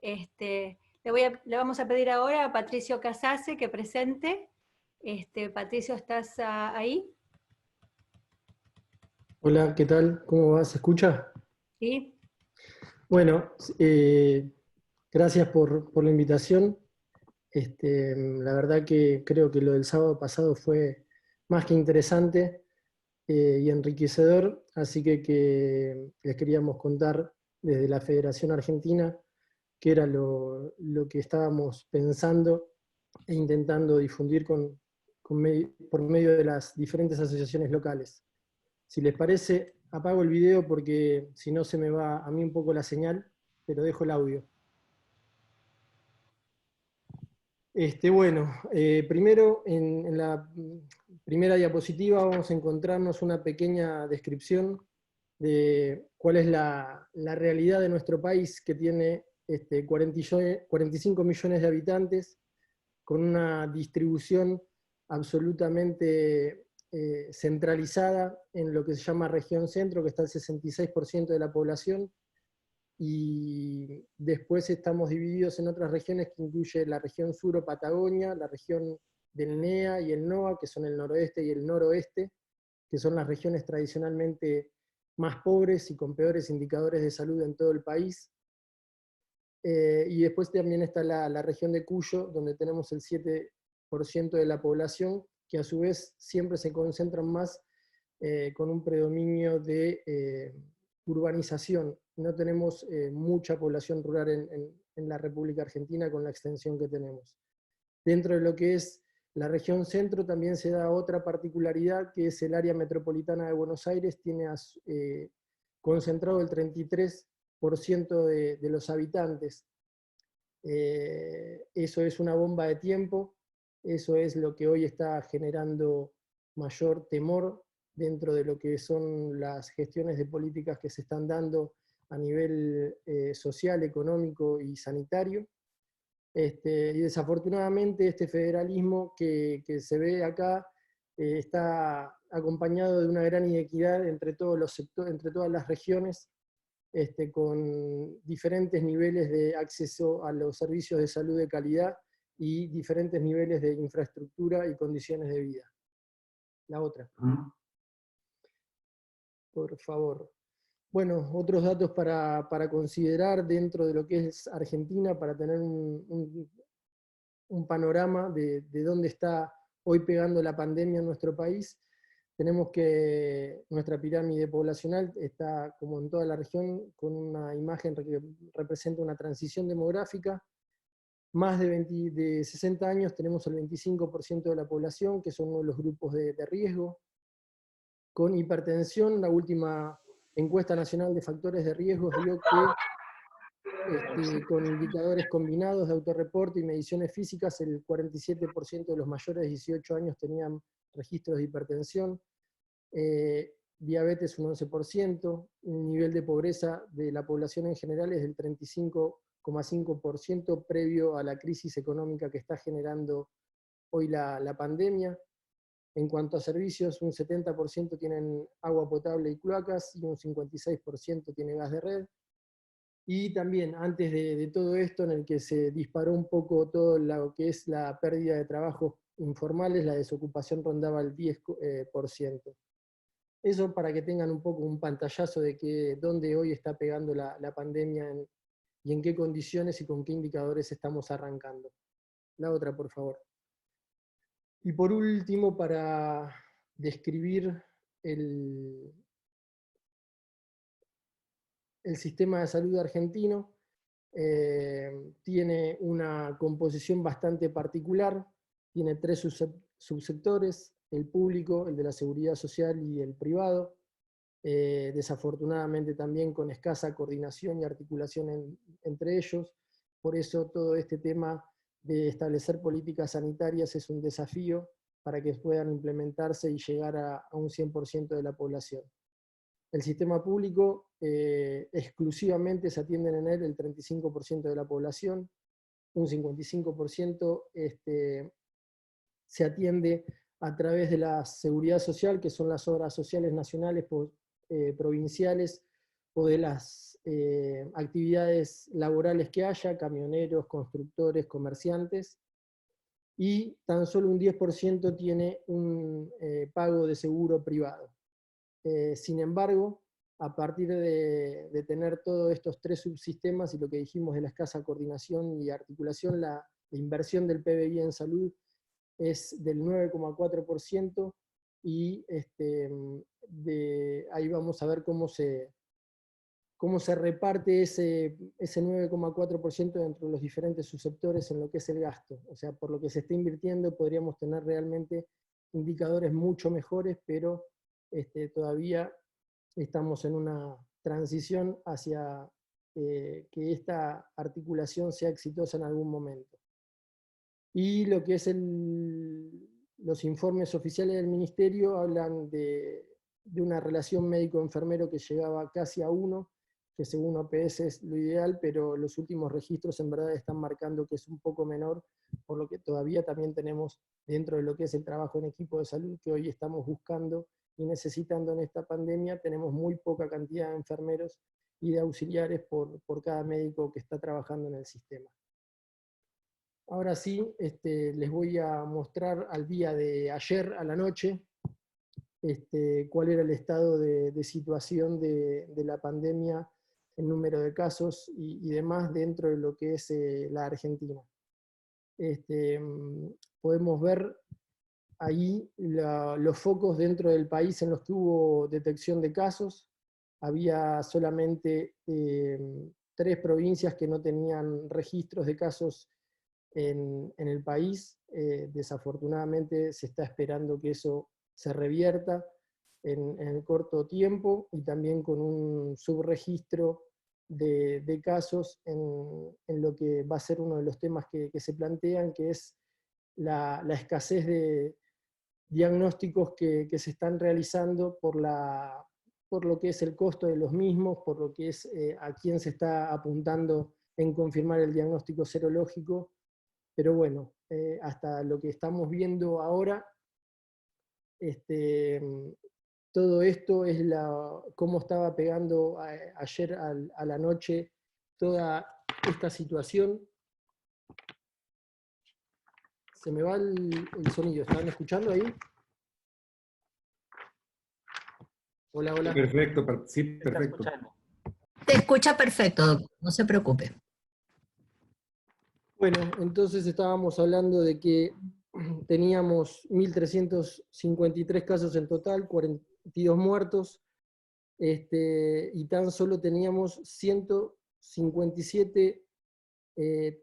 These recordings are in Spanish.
Le vamos a pedir ahora a Patricio Casase que presente. Patricio, ¿estás ahí? Hola, ¿qué tal? ¿Cómo va? ¿Se escucha? ¿Sí? Bueno, gracias por la invitación. La verdad que creo que lo del sábado pasado fue más que interesante y enriquecedor, así que les queríamos contar desde la Federación Argentina qué era lo que estábamos pensando e intentando difundir por medio de las diferentes asociaciones locales. Si les parece, apago el video porque si no se me va a mí un poco la señal, pero dejo el audio. Bueno, primero en la primera diapositiva vamos a encontrarnos una pequeña descripción de cuál es la realidad de nuestro país, que tiene 45 millones de habitantes, con una distribución absolutamente centralizada en lo que se llama región centro, que está el 66% de la población, y después estamos divididos en otras regiones que incluye la región sur o Patagonia, la región del NEA y el NOA, que son el noroeste y el noroeste, que son las regiones tradicionalmente más pobres y con peores indicadores de salud en todo el país. Y después también está la región de Cuyo, donde tenemos el 7% de la población, que a su vez siempre se concentran más con un predominio de urbanización. No tenemos mucha población rural en la República Argentina con la extensión que tenemos. Dentro de lo que es la región centro también se da otra particularidad, que es el área metropolitana de Buenos Aires, tiene concentrado el 33% de los habitantes. Eso es una bomba de tiempo, eso es lo que hoy está generando mayor temor dentro de lo que son las gestiones de políticas que se están dando a nivel social, económico y sanitario. Y desafortunadamente este federalismo que se ve acá está acompañado de una gran inequidad entre todos los sectores, entre todas las regiones, con diferentes niveles de acceso a los servicios de salud de calidad y diferentes niveles de infraestructura y condiciones de vida. La otra. Por favor. Bueno, otros datos para considerar dentro de lo que es Argentina, para tener un panorama de dónde está hoy pegando la pandemia en nuestro país. Tenemos que nuestra pirámide poblacional está, como en toda la región, con una imagen que representa una transición demográfica. Más de 60 años tenemos el 25% de la población, que son uno de los grupos de riesgo. Con hipertensión, la última encuesta nacional de factores de riesgo dio que con indicadores combinados de autorreporte y mediciones físicas, el 47% de los mayores de 18 años tenían registros de hipertensión, diabetes un 11%, el nivel de pobreza de la población en general es del 35,5% previo a la crisis económica que está generando hoy la pandemia. En cuanto a servicios, un 70% tienen agua potable y cloacas y un 56% tiene gas de red. Y también, antes de todo esto, en el que se disparó un poco todo lo que es la pérdida de trabajos informales, la desocupación rondaba el 10%. Eso para que tengan un poco un pantallazo de dónde hoy está pegando la pandemia y en qué condiciones y con qué indicadores estamos arrancando. La otra, por favor. Y por último, para describir el sistema de salud argentino, tiene una composición bastante particular, tiene tres subsectores, el público, el de la seguridad social y el privado, desafortunadamente también con escasa coordinación y articulación entre ellos. Por eso todo este tema de establecer políticas sanitarias es un desafío para que puedan implementarse y llegar a un 100% de la población. El sistema público, exclusivamente se atienden en él el 35% de la población, un 55% se atiende a través de la seguridad social, que son las obras sociales nacionales, provinciales, o de las actividades laborales que haya, camioneros, constructores, comerciantes, y tan solo un 10% tiene un pago de seguro privado. Sin embargo, a partir de tener todos estos tres subsistemas y lo que dijimos de la escasa coordinación y articulación, la inversión del PBI en salud es del 9,4%, y ahí vamos a ver cómo se reparte ese 9,4% entre los diferentes subsectores en lo que es el gasto. O sea, por lo que se está invirtiendo podríamos tener realmente indicadores mucho mejores, pero todavía estamos en una transición hacia que esta articulación sea exitosa en algún momento. Y lo que es los informes oficiales del Ministerio hablan de una relación médico-enfermero que llegaba casi a 1, que según OPS es lo ideal, pero los últimos registros en verdad están marcando que es un poco menor, por lo que todavía también tenemos dentro de lo que es el trabajo en equipo de salud, que hoy estamos buscando y necesitando en esta pandemia, tenemos muy poca cantidad de enfermeros y de auxiliares por cada médico que está trabajando en el sistema. Ahora sí, les voy a mostrar al día de ayer a la noche cuál era el estado de situación de la pandemia, el número de casos y demás dentro de lo que es la Argentina. Podemos ver ahí los focos dentro del país en los que hubo detección de casos. Había solamente 3 provincias que no tenían registros de casos en el país. Desafortunadamente se está esperando que eso se revierta en el corto tiempo, y también con un subregistro de casos en lo que va a ser uno de los temas que se plantean, que es la escasez de diagnósticos que se están realizando por lo que es el costo de los mismos, por lo que es a quién se está apuntando en confirmar el diagnóstico serológico. Pero bueno, hasta lo que estamos viendo ahora, todo esto es cómo estaba pegando ayer a la noche toda esta situación. Se me va el sonido, ¿están escuchando ahí? Hola, hola. Perfecto, sí, perfecto. Te escucha perfecto, doctor, no se preocupe. Bueno, entonces estábamos hablando de que teníamos 1.353 casos en total, 42 muertos, y tan solo teníamos 157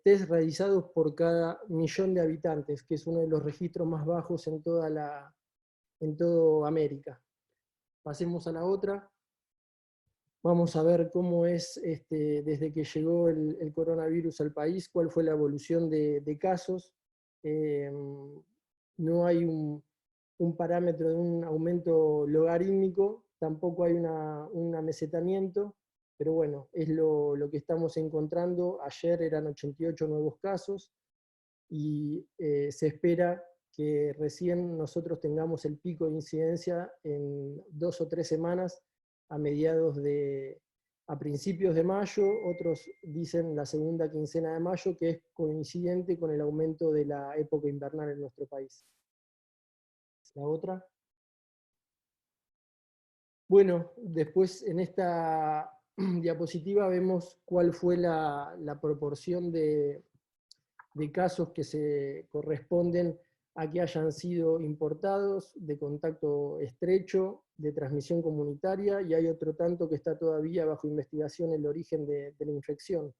test realizados por cada 1.000.000 de habitantes, que es uno de los registros más bajos en toda América. Pasemos a la otra. Vamos a ver cómo es desde que llegó el coronavirus al país, cuál fue la evolución de casos. No hay un parámetro de un aumento logarítmico, tampoco hay un amesetamiento, pero bueno, es lo que estamos encontrando. Ayer eran 88 nuevos casos, y se espera que recién nosotros tengamos el pico de incidencia en 2 o 3 semanas, a principios de mayo. Otros dicen la segunda quincena de mayo, que es coincidente con el aumento de la época invernal en nuestro país. La otra. Bueno, después en esta diapositiva vemos cuál fue la proporción de casos que se corresponden a que hayan sido importados, de contacto estrecho, de transmisión comunitaria, y hay otro tanto que está todavía bajo investigación el origen de la infección.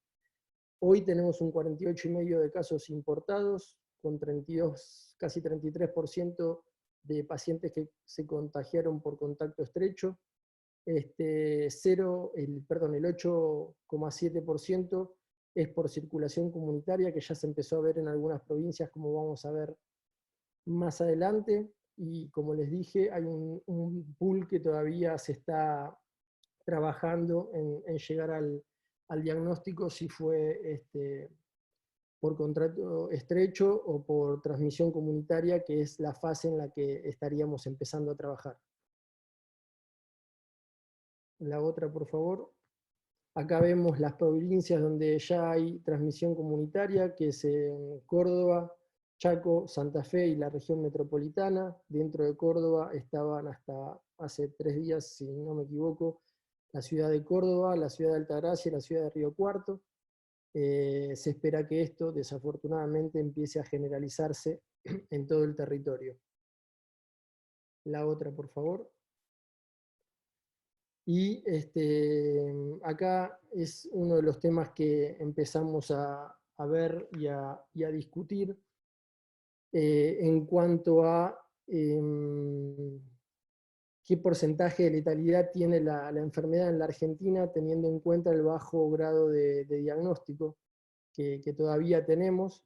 Hoy tenemos un 48,5% de casos importados, con 32, casi 33% de pacientes que se contagiaron por contacto estrecho. El 8,7% es por circulación comunitaria, que ya se empezó a ver en algunas provincias, como vamos a ver más adelante. Y como les dije, hay un pool que todavía se está trabajando en llegar al diagnóstico, si fue por contacto estrecho o por transmisión comunitaria, que es la fase en la que estaríamos empezando a trabajar. La otra, por favor. Acá vemos las provincias donde ya hay transmisión comunitaria, que es en Córdoba, Chaco, Santa Fe y la región metropolitana. Dentro de Córdoba estaban hasta hace 3 días, si no me equivoco, la ciudad de Córdoba, la ciudad de Altagracia y la ciudad de Río Cuarto. Se espera que esto, desafortunadamente, empiece a generalizarse en todo el territorio. La otra, por favor. Y acá es uno de los temas que empezamos a ver y a discutir en cuanto a qué porcentaje de letalidad tiene la enfermedad en la Argentina, teniendo en cuenta el bajo grado de diagnóstico que todavía tenemos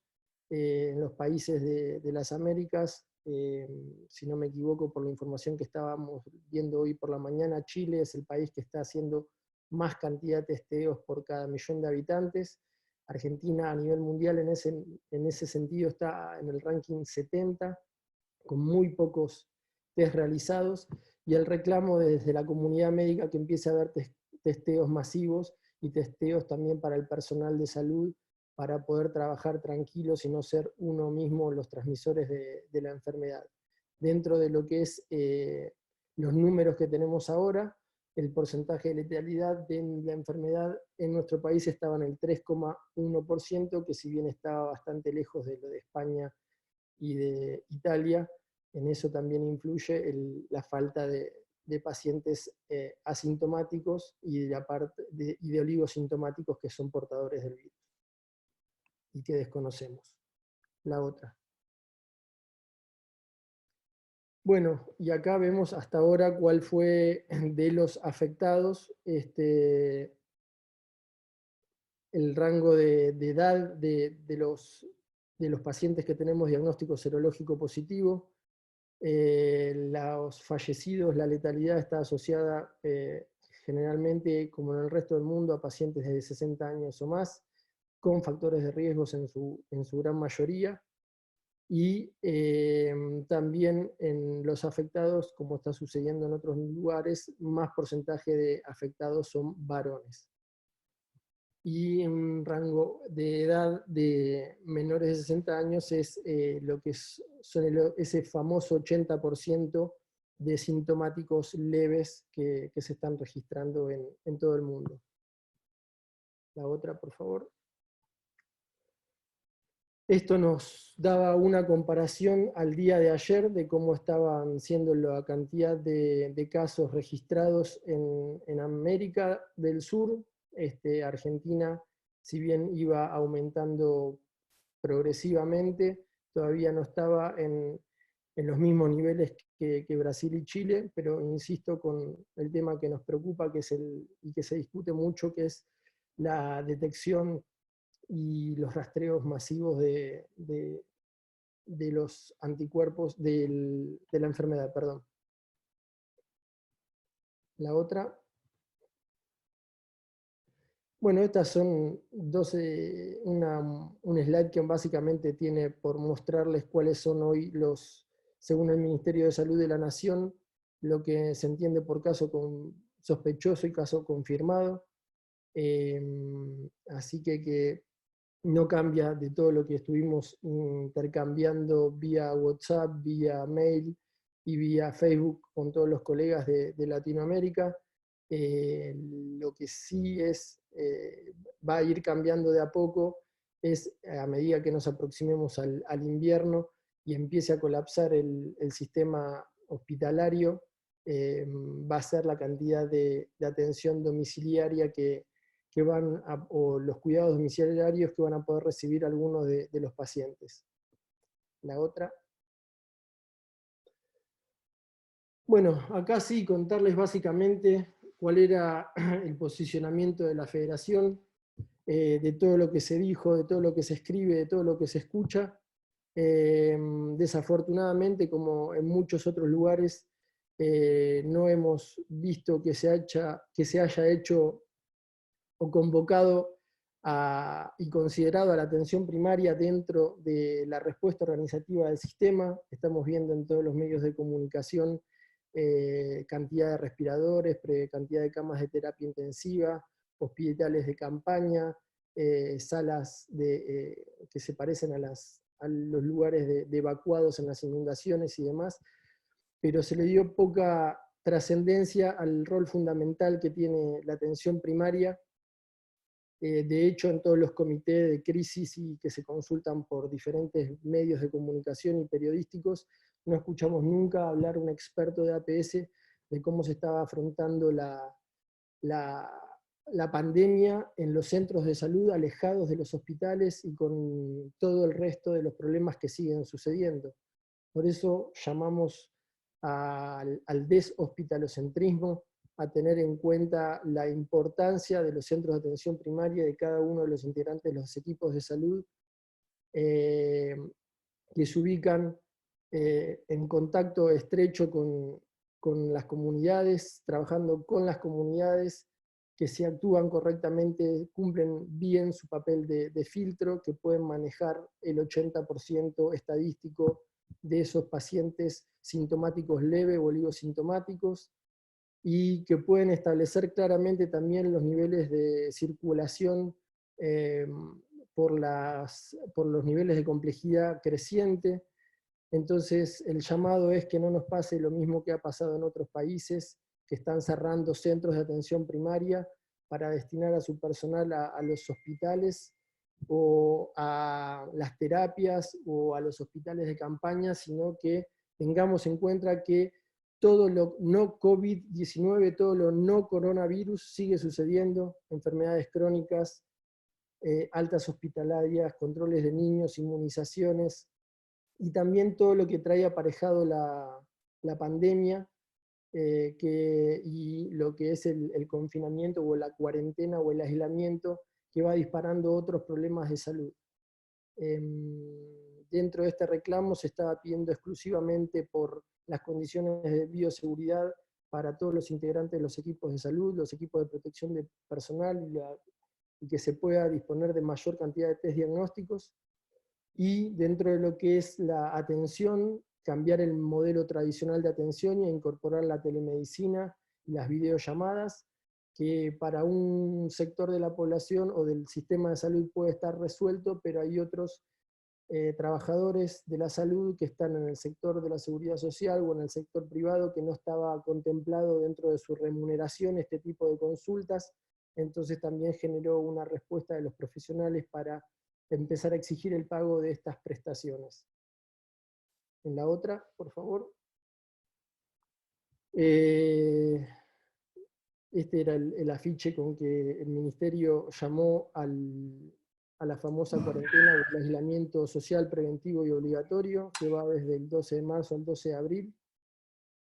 en los países de las Américas. Si no me equivoco, por la información que estábamos viendo hoy por la mañana, Chile es el país que está haciendo más cantidad de testeos por cada millón de habitantes. Argentina a nivel mundial en ese sentido está en el ranking 70, con muy pocos test realizados, y el reclamo desde la comunidad médica que empiece a haber testeos masivos y testeos también para el personal de salud, para poder trabajar tranquilos y no ser uno mismo los transmisores de la enfermedad. Dentro de lo que es los números que tenemos ahora, el porcentaje de letalidad de la enfermedad en nuestro país estaba en el 3,1%, que si bien estaba bastante lejos de lo de España y de Italia, en eso también influye la falta de pacientes asintomáticos y de oligosintomáticos que son portadores del virus y que desconocemos. La otra. Bueno, y acá vemos hasta ahora cuál fue de los afectados el rango de edad de los pacientes que tenemos diagnóstico serológico positivo. Los fallecidos, la letalidad está asociada generalmente, como en el resto del mundo, a pacientes de 60 años o más, con factores de riesgos en su gran mayoría, y también en los afectados, como está sucediendo en otros lugares, más porcentaje de afectados son varones. Y en un rango de edad de menores de 60 años es lo que son ese famoso 80% de sintomáticos leves que se están registrando en todo el mundo. La otra, por favor. Esto nos daba una comparación al día de ayer de cómo estaban siendo la cantidad de casos registrados en América del Sur. Argentina, si bien iba aumentando progresivamente, todavía no estaba en los mismos niveles que Brasil y Chile, pero insisto con el tema que nos preocupa, y que se discute mucho, que es la detección y los rastreos masivos de los anticuerpos de la enfermedad, perdón. La otra. Bueno, estas son un slide que básicamente tiene por mostrarles cuáles son hoy según el Ministerio de Salud de la Nación, lo que se entiende por caso sospechoso y caso confirmado. Así que no cambia de todo lo que estuvimos intercambiando vía WhatsApp, vía mail y vía Facebook con todos los colegas de Latinoamérica. Lo que sí va a ir cambiando de a poco es a medida que nos aproximemos al invierno y empiece a colapsar el sistema hospitalario, va a ser la cantidad de atención domiciliaria o los cuidados domiciliarios que van a poder recibir algunos de los pacientes. La otra. Bueno, acá sí contarles básicamente cuál era el posicionamiento de la federación, de todo lo que se dijo, de todo lo que se escribe, de todo lo que se escucha. Desafortunadamente, como en muchos otros lugares, no hemos visto que se haya hecho o convocado y considerado a la atención primaria dentro de la respuesta organizativa del sistema. Estamos viendo en todos los medios de comunicación cantidad de respiradores, cantidad de camas de terapia intensiva, hospitales de campaña, salas que se parecen a los lugares de evacuados en las inundaciones y demás, pero se le dio poca trascendencia al rol fundamental que tiene la atención primaria. De hecho, en todos los comités de crisis y que se consultan por diferentes medios de comunicación y periodísticos, no escuchamos nunca hablar un experto de APS de cómo se estaba afrontando la pandemia en los centros de salud, alejados de los hospitales y con todo el resto de los problemas que siguen sucediendo. Por eso llamamos al deshospitalocentrismo, a tener en cuenta la importancia de los centros de atención primaria de cada uno de los integrantes de los equipos de salud, que se ubican en contacto estrecho con las comunidades, trabajando con las comunidades, que si actúan correctamente cumplen bien su papel de filtro, que pueden manejar el 80% estadístico de esos pacientes sintomáticos leves o oligosintomáticos, y que pueden establecer claramente también los niveles de circulación por los niveles de complejidad creciente. Entonces el llamado es que no nos pase lo mismo que ha pasado en otros países, que están cerrando centros de atención primaria para destinar a su personal a los hospitales o a las terapias o a los hospitales de campaña, sino que tengamos en cuenta que todo lo no COVID-19, todo lo no coronavirus sigue sucediendo, enfermedades crónicas, altas hospitalarias, controles de niños, inmunizaciones, y también todo lo que trae aparejado la pandemia, y lo que es el confinamiento o la cuarentena o el aislamiento, que va disparando otros problemas de salud. Dentro de este reclamo se estaba pidiendo exclusivamente por las condiciones de bioseguridad para todos los integrantes de los equipos de salud, los equipos de protección de personal, y que se pueda disponer de mayor cantidad de test diagnósticos, y dentro de lo que es la atención, cambiar el modelo tradicional de atención y incorporar la telemedicina y las videollamadas, que para un sector de la población o del sistema de salud puede estar resuelto, pero hay otros trabajadores de la salud que están en el sector de la seguridad social o en el sector privado, que no estaba contemplado dentro de su remuneración este tipo de consultas. Entonces también generó una respuesta de los profesionales para empezar a exigir el pago de estas prestaciones. En la otra, por favor. Este era el afiche con que el Ministerio llamó a la famosa cuarentena o el aislamiento social preventivo y obligatorio, que va desde el 12 de marzo al 12 de abril.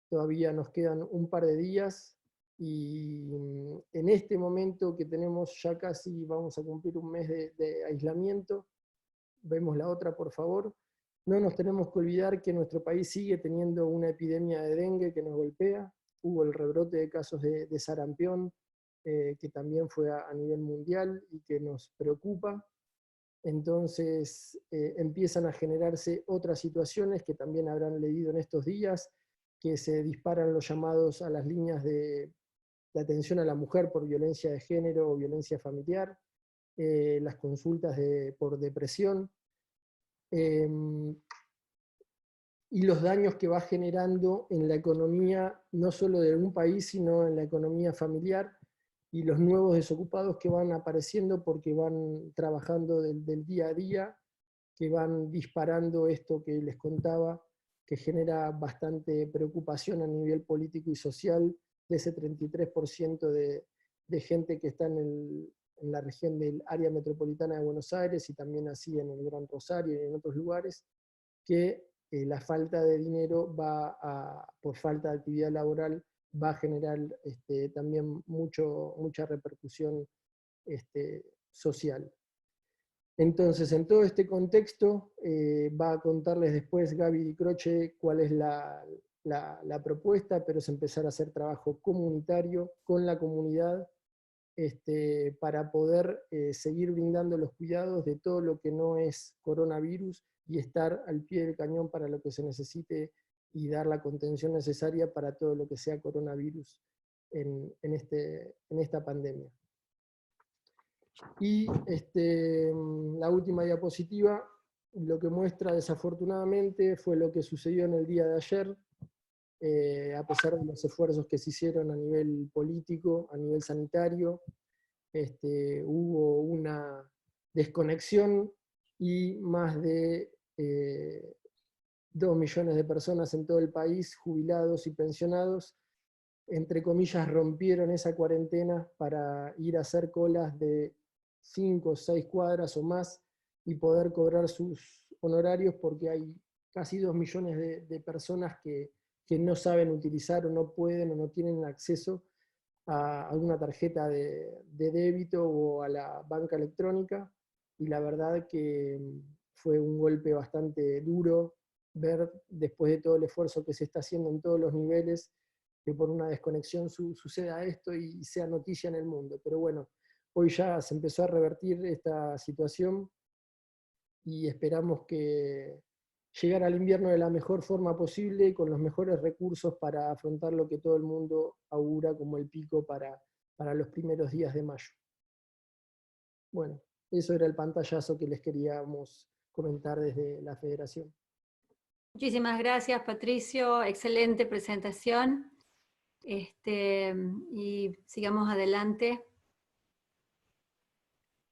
Todavía nos quedan un par de días, y en este momento que tenemos ya casi, vamos a cumplir un mes de aislamiento, vemos la otra por favor, no nos tenemos que olvidar que nuestro país sigue teniendo una epidemia de dengue que nos golpea. Hubo el rebrote de casos de sarampión, que también fue a nivel mundial y que nos preocupa. Entonces empiezan a generarse otras situaciones que también habrán leído en estos días, que se disparan los llamados a las líneas de atención a la mujer por violencia de género o violencia familiar, las consultas por depresión, y los daños que va generando en la economía, no solo de un país, sino en la economía familiar, y los nuevos desocupados que van apareciendo porque van trabajando del día a día, que van disparando esto que les contaba, que genera bastante preocupación a nivel político y social, de ese 33% de gente que está en la región del área metropolitana de Buenos Aires, y también así en el Gran Rosario y en otros lugares, que la falta de dinero por falta de actividad laboral, va a generar también mucha repercusión social. Entonces, en todo este contexto, va a contarles después Gaby Di Croce cuál es la propuesta, pero es empezar a hacer trabajo comunitario con la comunidad, para poder seguir brindando los cuidados de todo lo que no es coronavirus, y estar al pie del cañón para lo que se necesite, y dar la contención necesaria para todo lo que sea coronavirus en esta pandemia. Y la última diapositiva, lo que muestra desafortunadamente fue lo que sucedió en el día de ayer, a pesar de los esfuerzos que se hicieron a nivel político, a nivel sanitario, hubo una desconexión y más de 2 millones de personas en todo el país, jubilados y pensionados, entre comillas, rompieron esa cuarentena para ir a hacer colas de 5 o 6 cuadras o más y poder cobrar sus honorarios, porque hay casi 2 millones de personas que no saben utilizar o no pueden o no tienen acceso a alguna tarjeta de débito o a la banca electrónica, y la verdad que fue un golpe bastante duro ver, después de todo el esfuerzo que se está haciendo en todos los niveles, que por una desconexión suceda esto y sea noticia en el mundo. Pero bueno, hoy ya se empezó a revertir esta situación y esperamos que llegar al invierno de la mejor forma posible, con los mejores recursos para afrontar lo que todo el mundo augura como el pico para los primeros días de mayo. Bueno, eso era el pantallazo que les queríamos comentar desde la Federación. Muchísimas gracias, Patricio. Excelente presentación. Y sigamos adelante.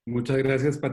Muchas gracias, Patricia.